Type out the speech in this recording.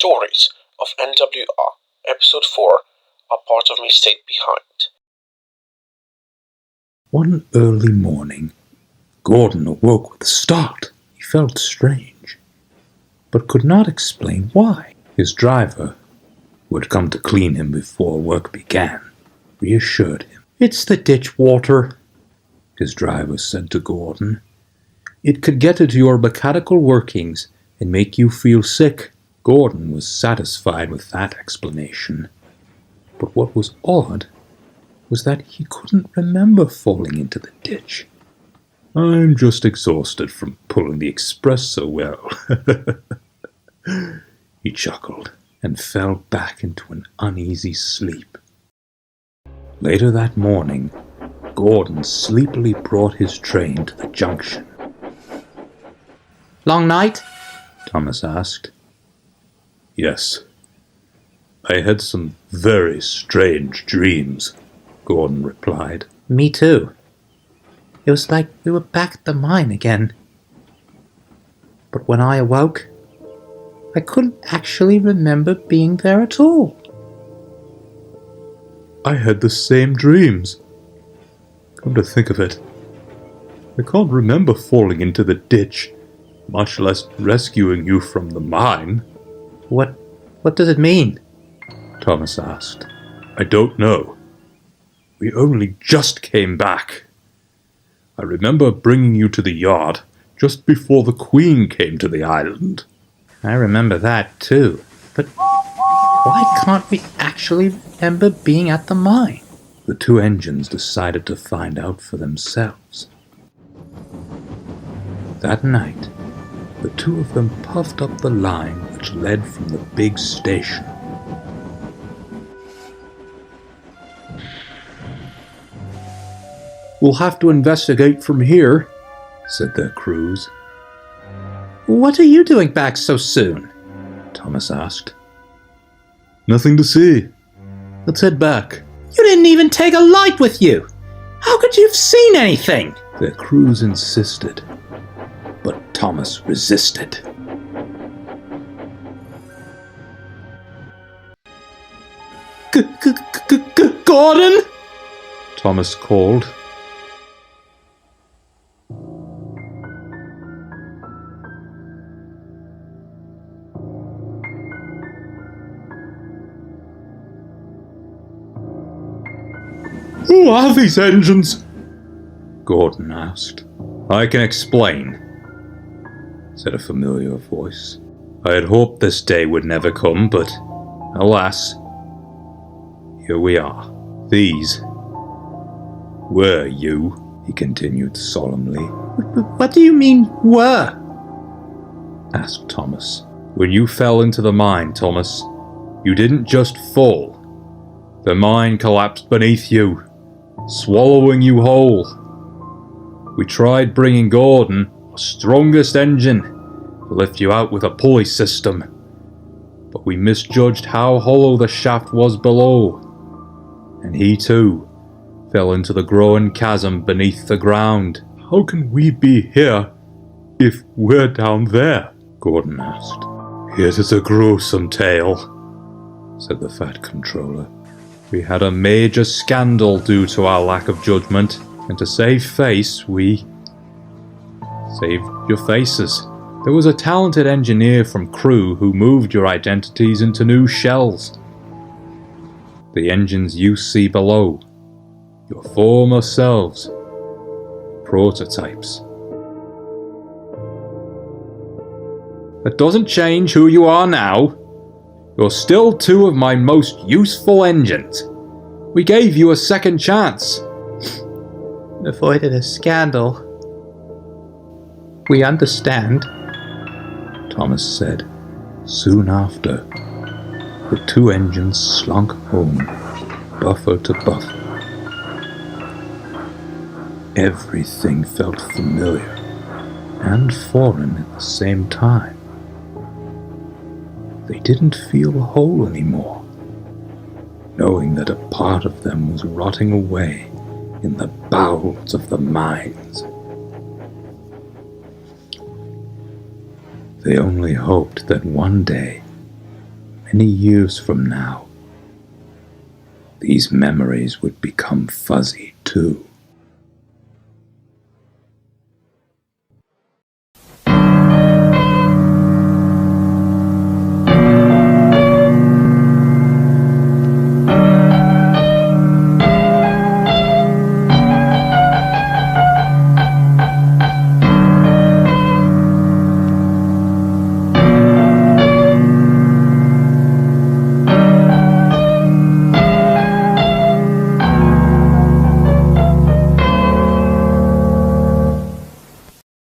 Stories of NWR, Episode 4, A Part of Me Stayed Behind. One early morning, Gordon awoke with a start. He felt strange, but could not explain why. His driver, who had come to clean him before work began, reassured him. "It's the ditch water," his driver said to Gordon. "It could get into your mechanical workings and make you feel sick." Gordon was satisfied with that explanation, but what was odd was that he couldn't remember falling into the ditch. "I'm just exhausted from pulling the express so well," he chuckled and fell back into an uneasy sleep. Later that morning, Gordon sleepily brought his train to the junction. "Long night?" Thomas asked. "Yes. I had some very strange dreams," Gordon replied. "Me too. It was like we were back at the mine again. But when I awoke, I couldn't actually remember being there at all." "I had the same dreams. Come to think of it, I can't remember falling into the ditch, much less rescuing you from the mine." What does it mean?" Thomas asked. "I don't know. We only just came back. I remember bringing you to the yard just before the Queen came to the island." "I remember that too. But why can't we actually remember being at the mine?" The two engines decided to find out for themselves. That night, the two of them puffed up the line which led from the big station. "We'll have to investigate from here," said their crews. "What are you doing back so soon?" Thomas asked. "Nothing to see. Let's head back." "You didn't even take a light with you! How could you have seen anything?" Their crews insisted, but Thomas resisted. "Gordon!" Thomas called. "Who are these engines?" Gordon asked. "I can explain," said a familiar voice. "I had hoped this day would never come, but alas, here we are. These were you," he continued solemnly. "What do you mean, were?" asked Thomas. "When you fell into the mine, Thomas, you didn't just fall. The mine collapsed beneath you, swallowing you whole. We tried bringing Gordon, our strongest engine, to lift you out with a pulley system, but we misjudged how hollow the shaft was below, and he too fell into the growing chasm beneath the ground." "How can we be here if we're down there?" Gordon asked. "It is a gruesome tale," said the Fat Controller. "We had a major scandal due to our lack of judgment, and to save face, we saved your faces. There was a talented engineer from Crew who moved your identities into new shells. The engines you see below, your former selves, prototypes. That doesn't change who you are now. You're still two of my most useful engines. We gave you a second chance. Avoided a scandal. We understand," Thomas said. Soon after, the two engines slunk home, buffer to buffer. Everything felt familiar and foreign at the same time. They didn't feel whole anymore, knowing that a part of them was rotting away in the bowels of the mines. They only hoped that one day many years from now, these memories would become fuzzy too.